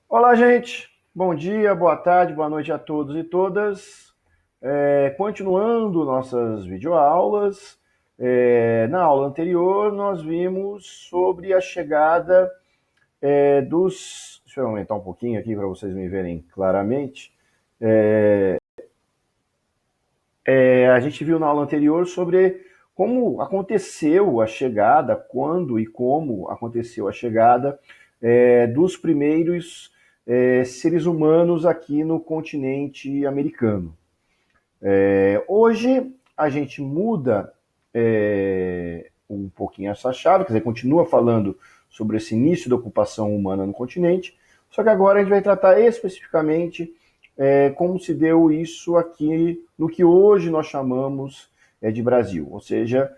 Olá, gente. Bom dia, boa tarde, boa noite a todos e todas. Continuando nossas videoaulas, na aula anterior nós vimos sobre a chegada dos. Deixa eu aumentar um pouquinho aqui para vocês me verem claramente. A gente viu na aula anterior sobre como aconteceu a chegada, quando e como aconteceu a chegada dos primeiros seres humanos aqui no continente americano. Hoje a gente muda um pouquinho essa chave, quer dizer, continua falando sobre esse início da ocupação humana no continente, só que agora a gente vai tratar especificamente como se deu isso aqui no que hoje nós chamamos de Brasil, ou seja,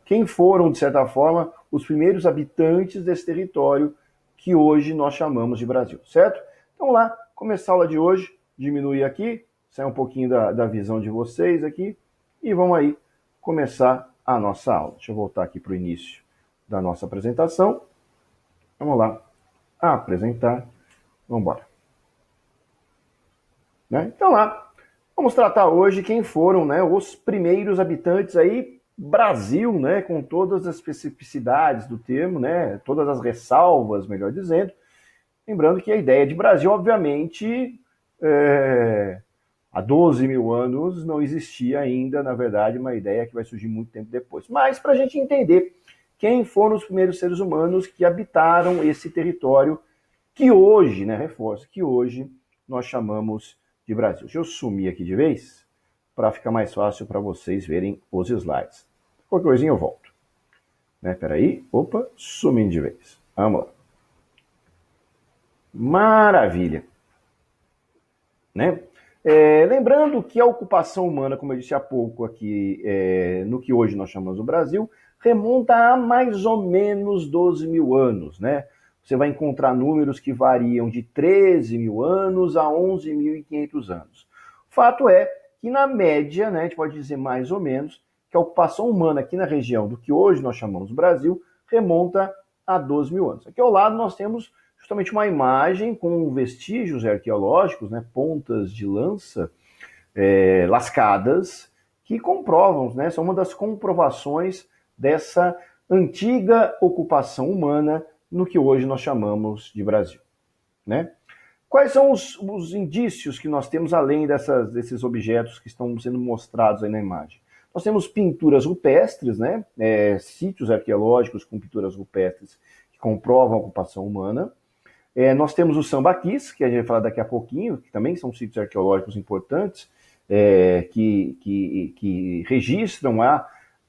quem foram, de certa forma, os primeiros habitantes desse território que hoje nós chamamos de Brasil, certo? Então, vamos lá, começar a aula de hoje, diminuir aqui, sair um pouquinho da visão de vocês aqui, e vamos aí começar a nossa aula. Deixa eu voltar aqui para o início da nossa apresentação. Vamos lá, apresentar, vamos embora. Né? Então lá, vamos tratar hoje quem foram, né, os primeiros habitantes aí, Brasil, né, com todas as especificidades do termo, né, todas as ressalvas, melhor dizendo. Lembrando que a ideia de Brasil, obviamente, há 12 mil anos não existia ainda, na verdade, uma ideia que vai surgir muito tempo depois. Mas para a gente entender quem foram os primeiros seres humanos que habitaram esse território que hoje, né, reforço, que hoje nós chamamos de Brasil. Deixa eu sumir aqui de vez para ficar mais fácil para vocês verem os slides. Qualquer coisinha eu volto. Né, peraí, opa, sumindo de vez. Vamos lá. Maravilha. Né? Lembrando que a ocupação humana, como eu disse há pouco aqui, no que hoje nós chamamos do Brasil, remonta a mais ou menos 12 mil anos, né? Você vai encontrar números que variam de 13 mil anos a 11.500 anos. O fato é que, na média, né, a gente pode dizer mais ou menos, que a ocupação humana aqui na região do que hoje nós chamamos do Brasil remonta a 12 mil anos. Aqui ao lado nós temos justamente uma imagem com vestígios arqueológicos, né, pontas de lança lascadas, que comprovam, né, são uma das comprovações dessa antiga ocupação humana no que hoje nós chamamos de Brasil. Né? Quais são os indícios que nós temos além desses objetos que estão sendo mostrados aí na imagem? Nós temos pinturas rupestres, né? Sítios arqueológicos com pinturas rupestres que comprovam a ocupação humana. Nós temos os sambaquis, que a gente vai falar daqui a pouquinho, que também são sítios arqueológicos importantes, que registram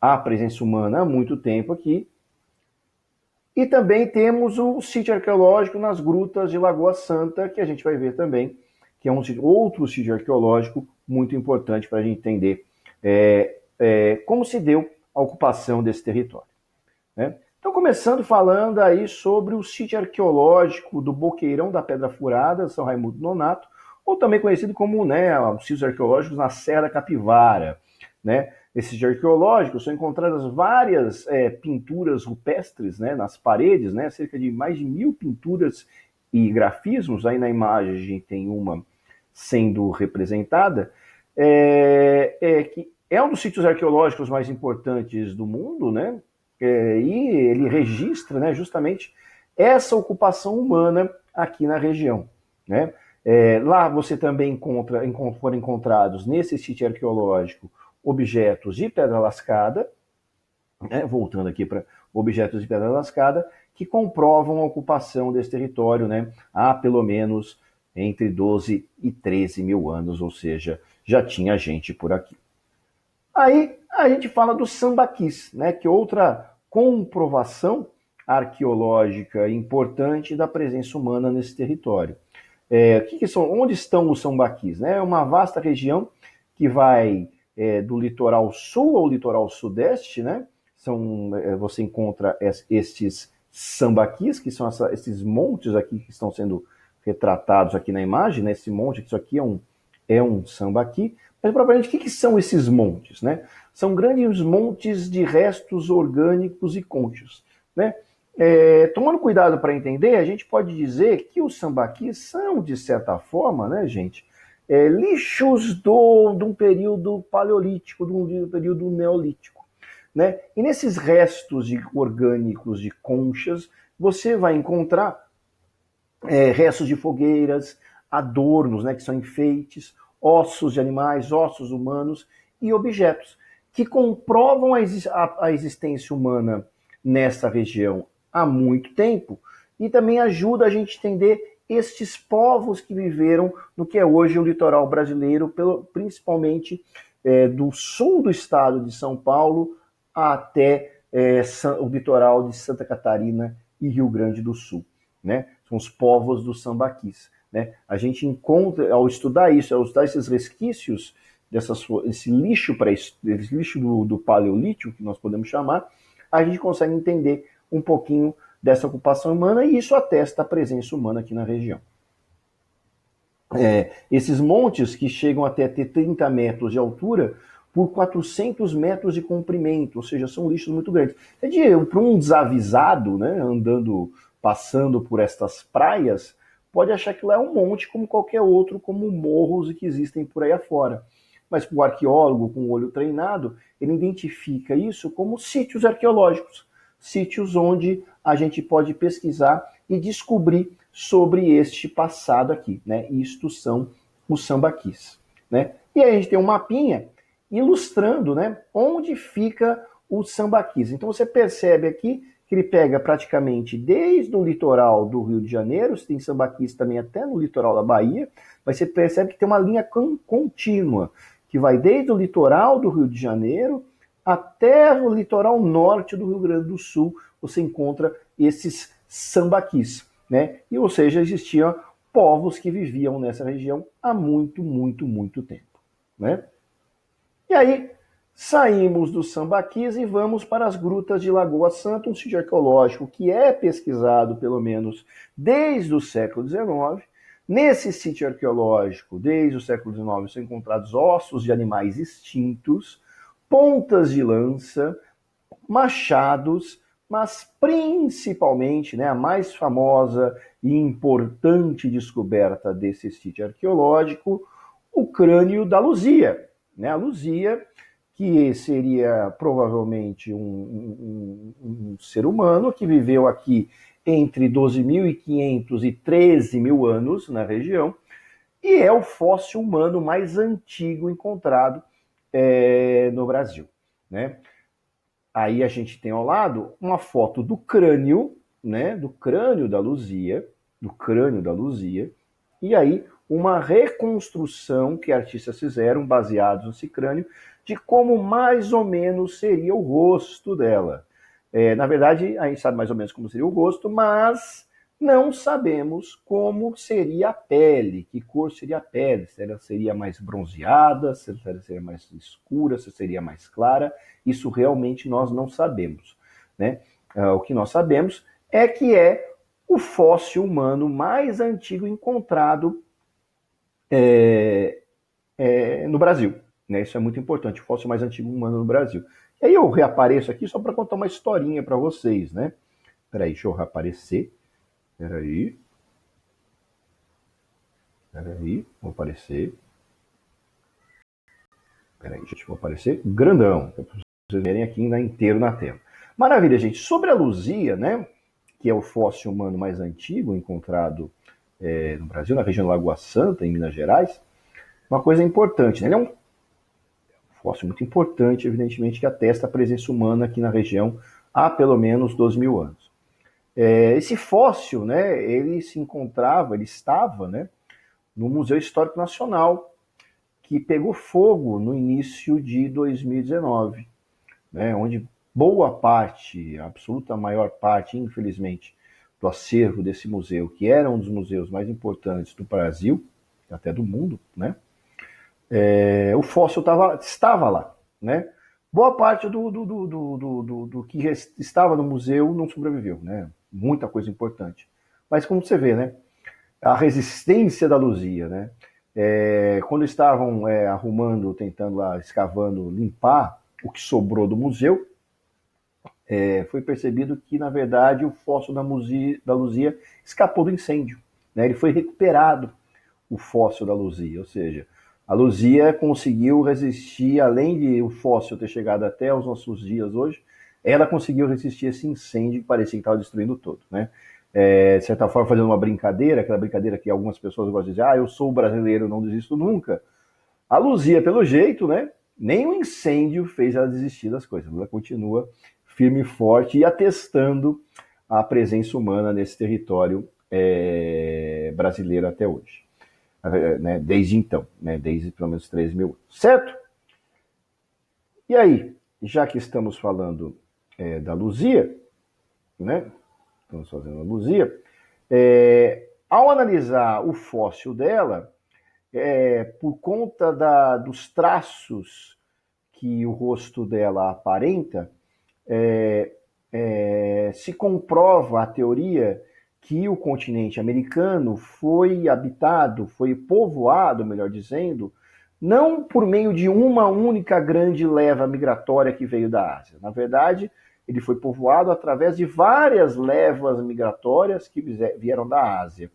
a presença humana há muito tempo aqui. E também temos o sítio arqueológico nas grutas de Lagoa Santa, que a gente vai ver também, que é outro sítio arqueológico muito importante para a gente entender como se deu a ocupação desse território. Né? Então, começando falando aí sobre o sítio arqueológico do Boqueirão da Pedra Furada, São Raimundo Nonato, ou também conhecido como, né, os sítios arqueológicos na Serra da Capivara. Né? Nesses sítios arqueológicos são encontradas várias pinturas rupestres, né, nas paredes, né, cerca de mais de 1.000 pinturas e grafismos. Aí na imagem a gente tem uma sendo representada, que é um dos sítios arqueológicos mais importantes do mundo, né? E ele registra, né, justamente essa ocupação humana aqui na região. Né? Lá você também foram encontrados nesse sítio arqueológico objetos de pedra lascada, né, voltando aqui para objetos de pedra lascada, que comprovam a ocupação desse território, né, há pelo menos entre 12 e 13 mil anos, ou seja, já tinha gente por aqui. Aí a gente fala dos sambaquis, né, que é outra comprovação arqueológica importante da presença humana nesse território. Onde estão os sambaquis? Né? É uma vasta região que vai do litoral sul ao litoral sudeste, né? Você encontra estes sambaquis, que são esses montes aqui que estão sendo retratados aqui na imagem, né? Esse monte, isso aqui é um sambaqui. Mas, propriamente, o que são esses montes? Né? São grandes montes de restos orgânicos e conchas. Né? Tomando cuidado para entender, a gente pode dizer que os sambaquis são, de certa forma, né, gente, lixos de um período paleolítico, de um período neolítico. Né? E nesses restos orgânicos de conchas, você vai encontrar restos de fogueiras, adornos, né, que são enfeites, ossos de animais, ossos humanos e objetos que comprovam a existência humana nessa região há muito tempo e também ajuda a gente a entender estes povos que viveram no que é hoje o litoral brasileiro, principalmente do sul do estado de São Paulo até o litoral de Santa Catarina e Rio Grande do Sul. Né? São os povos dos sambaquis. Né? A gente encontra, ao estudar isso, ao estudar esses resquícios, esse lixo do paleolítico, que nós podemos chamar, a gente consegue entender um pouquinho dessa ocupação humana e isso atesta a presença humana aqui na região. Esses montes que chegam até ter 30 metros de altura por 400 metros de comprimento, ou seja, são lixos muito grandes. Para um desavisado, né, passando por estas praias, pode achar que lá é um monte como qualquer outro, como morros que existem por aí afora. Mas para o arqueólogo com o olho treinado, ele identifica isso como sítios arqueológicos, sítios onde a gente pode pesquisar e descobrir sobre este passado aqui, né? Isto são os sambaquis, né? E aí a gente tem um mapinha ilustrando, né, onde fica o sambaquis. Então você percebe aqui que ele pega praticamente desde o litoral do Rio de Janeiro, você tem sambaquis também até no litoral da Bahia, mas você percebe que tem uma linha contínua, que vai desde o litoral do Rio de Janeiro até o litoral norte do Rio Grande do Sul, você encontra esses sambaquis, né? E, ou seja, existiam povos que viviam nessa região há muito, muito, muito tempo, né? E aí, saímos dos sambaquis e vamos para as grutas de Lagoa Santa, um sítio arqueológico que é pesquisado pelo menos desde o século XIX. Nesse sítio arqueológico, desde o século XIX, são encontrados ossos de animais extintos, pontas de lança, machados, mas principalmente, né, a mais famosa e importante descoberta desse sítio arqueológico, o crânio da Luzia. Né? A Luzia, que seria provavelmente um ser humano que viveu aqui entre 12.500 e 13.000 anos na região, e é o fóssil humano mais antigo encontrado no Brasil. Né? Aí a gente tem ao lado uma foto do crânio, né, do crânio da Luzia, e aí uma reconstrução que artistas fizeram, baseados nesse crânio, de como mais ou menos seria o rosto dela. Na verdade, a gente sabe mais ou menos como seria o rosto, mas não sabemos como seria a pele, que cor seria a pele, se ela seria mais bronzeada, se ela seria mais escura, se seria mais clara. Isso realmente nós não sabemos. Né? O que nós sabemos é que é o fóssil humano mais antigo encontrado no Brasil. Né? Isso é muito importante, o fóssil mais antigo humano no Brasil. E aí eu reapareço aqui só para contar uma historinha para vocês. Né? Peraí, deixa eu reaparecer. Peraí, vou aparecer. Peraí, gente, vou aparecer grandão, para vocês verem aqui inteiro na tela. Maravilha, gente. Sobre a Luzia, né, que é o fóssil humano mais antigo encontrado no Brasil, na região de Lagoa Santa, em Minas Gerais, uma coisa importante, né? Ele é um fóssil muito importante, evidentemente, que atesta a presença humana aqui na região há pelo menos 2.000 anos. Esse fóssil, né, ele estava, né, no Museu Histórico Nacional, que pegou fogo no início de 2019, né, onde boa parte, a absoluta maior parte, infelizmente, do acervo desse museu, que era um dos museus mais importantes do Brasil, até do mundo, né, o fóssil estava lá. Né. Boa parte do que estava no museu não sobreviveu, né, muita coisa importante. Mas como você vê, né, a resistência da Luzia, né, quando estavam arrumando, tentando lá, escavando, limpar o que sobrou do museu, foi percebido que, na verdade, o fóssil da Luzia escapou do incêndio. Né? Ele foi recuperado, o fóssil da Luzia, ou seja, a Luzia conseguiu resistir, além de o fóssil ter chegado até os nossos dias hoje, ela conseguiu resistir a esse incêndio que parecia que estava destruindo todo. Né? De certa forma, fazendo uma brincadeira, aquela brincadeira que algumas pessoas gostam de dizer, eu sou brasileiro, não desisto nunca. A Luzia, pelo jeito, né, nem o incêndio fez ela desistir das coisas. Ela continua firme e forte e atestando a presença humana nesse território brasileiro até hoje. Né, desde então, né, desde pelo menos 3 mil anos. Certo? E aí, já que estamos falando da Luzia, né, estamos fazendo a Luzia, ao analisar o fóssil dela, por conta dos traços que o rosto dela aparenta, se comprova a teoria que o continente americano foi habitado, foi povoado, melhor dizendo, não por meio de uma única grande leva migratória que veio da Ásia. Na verdade, ele foi povoado através de várias levas migratórias que vieram da Ásia.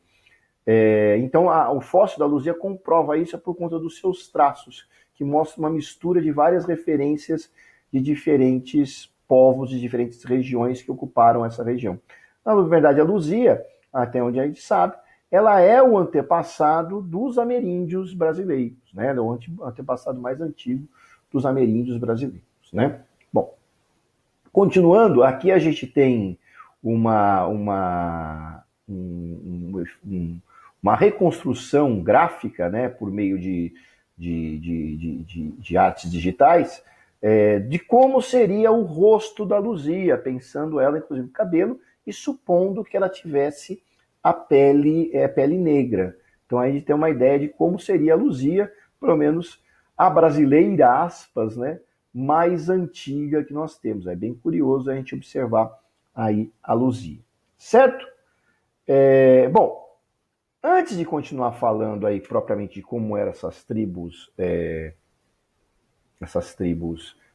Então, o fóssil da Luzia comprova isso por conta dos seus traços, que mostram uma mistura de várias referências de diferentes povos, de diferentes regiões que ocuparam essa região. Na verdade, a Luzia, até onde a gente sabe, ela é o antepassado dos ameríndios brasileiros, né? Ela é o antepassado mais antigo dos ameríndios brasileiros, né? Bom, continuando, aqui a gente tem uma reconstrução gráfica, né, por meio de artes digitais, de como seria o rosto da Luzia, pensando ela, inclusive, no cabelo, e supondo que ela tivesse a pele negra. Então aí a gente tem uma ideia de como seria a Luzia, pelo menos a brasileira, aspas, né, mais antiga que nós temos. É bem curioso a gente observar aí a Luzia. Certo? Bom, antes de continuar falando aí propriamente de como eram essas tribos,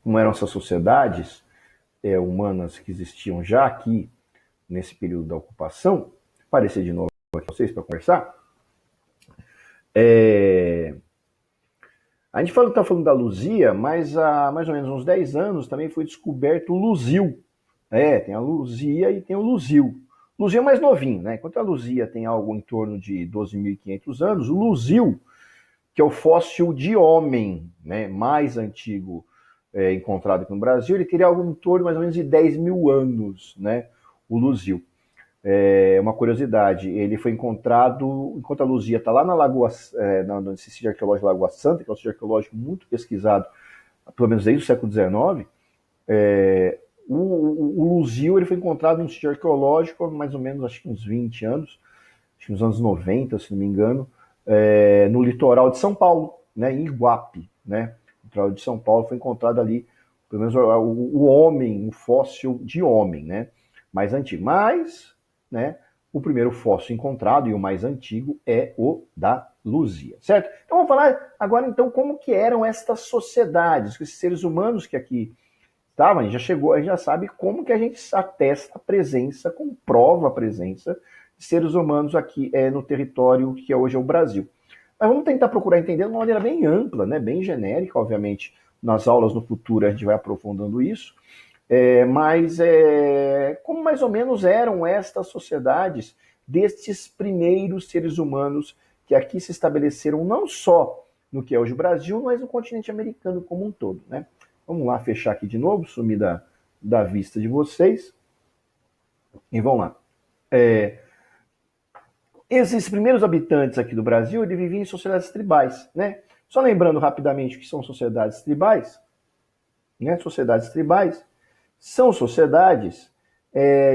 como eram essas sociedades humanas que existiam já aqui nesse período da ocupação, aparecer de novo aqui para vocês para conversar. A gente está falando da Luzia, mas há mais ou menos uns 10 anos também foi descoberto o Luzil. Tem a Luzia e tem o Luzil. O Luzil é mais novinho, né? Enquanto a Luzia tem algo em torno de 12.500 anos, o Luzil, que é o fóssil de homem, né, mais antigo encontrado aqui no Brasil, ele teria algo em torno mais ou menos de 10 mil anos, né? O Luzil. Uma curiosidade, ele foi encontrado, enquanto a Luzia está lá na Lagoa, no sítio arqueológico Lagoa Santa, que é um sítio arqueológico muito pesquisado, pelo menos desde o século XIX, o Luzil ele foi encontrado num sítio arqueológico há mais ou menos, acho que uns 20 anos, acho que nos anos 90, se não me engano, no litoral de São Paulo, né, em Iguape, né? No litoral de São Paulo foi encontrado ali, pelo menos o homem, um fóssil de homem, né? Mais antigo. Mas, né, o primeiro fóssil encontrado e o mais antigo é o da Luzia, certo? Então vamos falar agora então como que eram estas sociedades, esses seres humanos que aqui estavam, a gente já chegou, a gente já sabe como que a gente atesta a presença, comprova a presença de seres humanos aqui no território que hoje é o Brasil. Mas vamos tentar procurar entender de uma maneira bem ampla, né, bem genérica, obviamente, nas aulas no futuro a gente vai aprofundando isso, mas como mais ou menos eram estas sociedades destes primeiros seres humanos que aqui se estabeleceram não só no que é hoje o Brasil, mas no continente americano como um todo, né? Vamos lá fechar aqui de novo, sumir da vista de vocês. E vamos lá. Esses primeiros habitantes aqui do Brasil, eles viviam em sociedades tribais, né? Só lembrando rapidamente o que são sociedades tribais, né? Sociedades tribais são sociedades,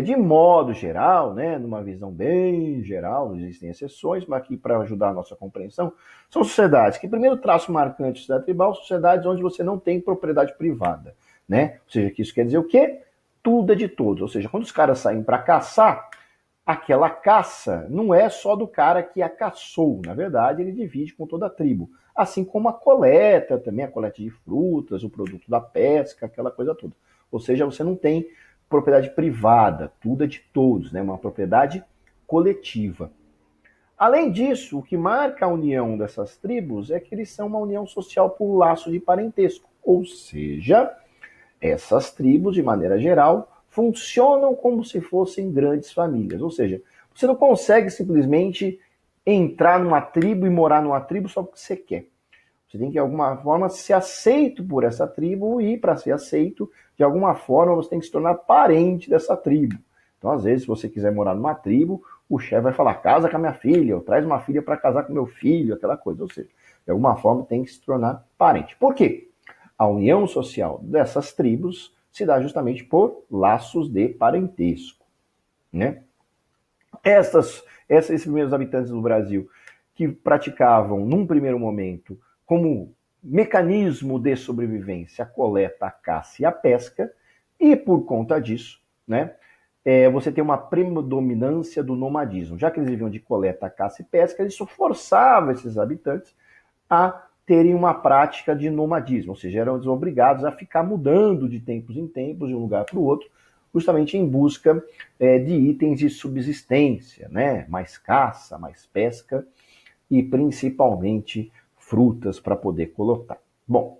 de modo geral, né? Numa visão bem geral, não existem exceções, mas aqui para ajudar a nossa compreensão, são sociedades que, primeiro traço marcante de sociedade tribal, sociedades onde você não tem propriedade privada, né? Ou seja, que isso quer dizer o quê? Tudo é de todos. Ou seja, quando os caras saem para caçar, aquela caça não é só do cara que a caçou, na verdade ele divide com toda a tribo. Assim como a coleta, também a coleta de frutas, o produto da pesca, aquela coisa toda. Ou seja, você não tem propriedade privada, tudo é de todos, né? Uma propriedade coletiva. Além disso, o que marca a união dessas tribos é que eles são uma união social por laço de parentesco, ou seja, essas tribos, de maneira geral, funcionam como se fossem grandes famílias, ou seja, você não consegue simplesmente entrar numa tribo e morar numa tribo só porque você quer. Você tem que, de alguma forma, ser aceito por essa tribo e, para ser aceito, de alguma forma, você tem que se tornar parente dessa tribo. Então, às vezes, se você quiser morar numa tribo, o chefe vai falar, casa com a minha filha, ou traz uma filha para casar com meu filho, aquela coisa. Ou seja, de alguma forma, tem que se tornar parente. Por quê? A união social dessas tribos se dá justamente por laços de parentesco, né? Esses primeiros habitantes do Brasil que praticavam, num primeiro momento, como mecanismo de sobrevivência, a coleta, a caça e a pesca, e por conta disso, né, você tem uma predominância do nomadismo. Já que eles viviam de coleta, caça e pesca, isso forçava esses habitantes a terem uma prática de nomadismo, ou seja, eram obrigados a ficar mudando de tempos em tempos, de um lugar para o outro, justamente em busca de itens de subsistência, né? Mais caça, mais pesca e principalmente frutas para poder coletar. Bom,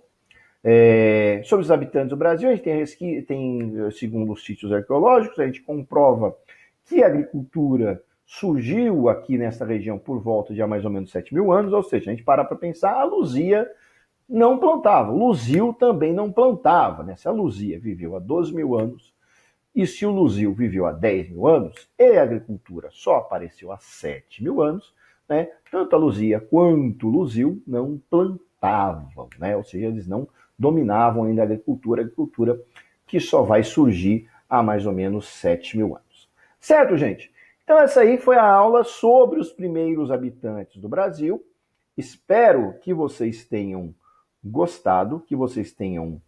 sobre os habitantes do Brasil, a gente tem, segundo os sítios arqueológicos, a gente comprova que a agricultura surgiu aqui nessa região por volta de há mais ou menos 7.000 anos, ou seja, a gente para pensar, a Luzia não plantava, Luzio também não plantava, né? Se a Luzia viveu há 12.000 anos, e se o Luzio viveu há 10.000 anos, e a agricultura só apareceu há 7.000 anos, né? Tanto a Luzia quanto o Luzio não plantavam, né? Ou seja, eles não dominavam ainda a agricultura que só vai surgir há mais ou menos 7.000 anos. Certo, gente? Então essa aí foi a aula sobre os primeiros habitantes do Brasil. Espero que vocês tenham gostado, que vocês tenham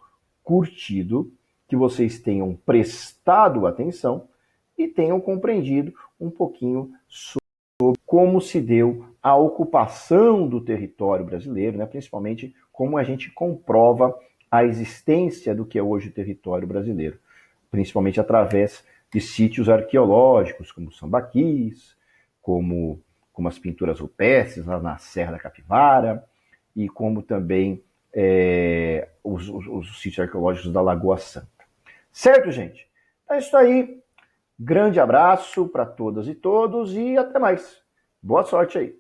curtido, que vocês tenham prestado atenção e tenham compreendido um pouquinho sobre como se deu a ocupação do território brasileiro, né? Principalmente como a gente comprova a existência do que é hoje o território brasileiro, principalmente através de sítios arqueológicos, como Sambaquis, como as pinturas rupestres lá na Serra da Capivara, e como também os sítios arqueológicos da Lagoa Santa. Certo, gente? É isso aí. Grande abraço para todas e todos e até mais. Boa sorte aí.